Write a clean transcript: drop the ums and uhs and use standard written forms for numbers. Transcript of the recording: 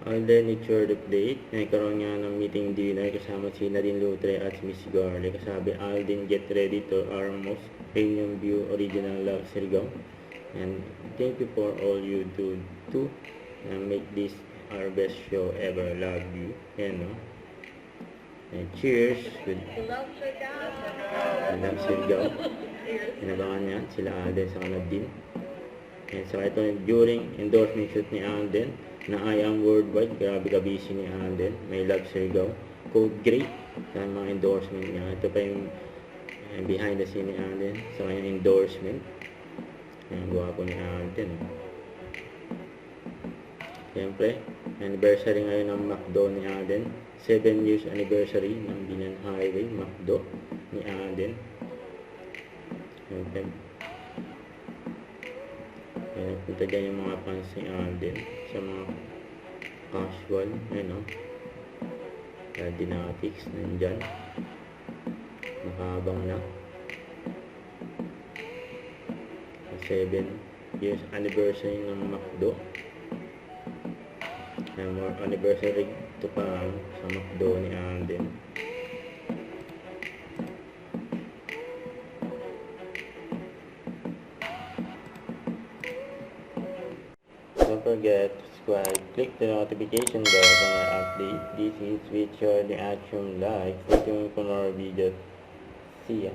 Alden, it's your update. Nagkaroon nga ng meeting dinner kasama si Nadine Lutre at si Miss Garle. Kasabi, Alden, get ready to our most premium view original love Sirgao. And thank you for all you do to make this our best show ever. Love you. Yan, no? And cheers. Good. Love Sirgao. Love Sirgao. Inabangan niya sila Alden sa Nadine. And so ito during endorsement shoot ni Alden na I am worldwide. Grabe ka busy ni Alden. May Love Sirgao. Code great sa mga endorsement niya. Ito pa yung behind the scene ni Alden sa kanyang endorsement. Ang gwapo ni Alden. Siyempre, anniversary ngayon ng McDo ni Alden. 7 years anniversary ng Binan Highway McDo ni Alden. Siyempre, punta dyan yung mga fans ni Alden sa mga casual, ano, Dynatics nandyan, nakabang na 7 years anniversary ng McDo. More anniversary ito pa sa McDo ni Alden. Don't forget to subscribe, click the notification bell for my update. This is with your reaction live. Stay tuned for more videos. See ya.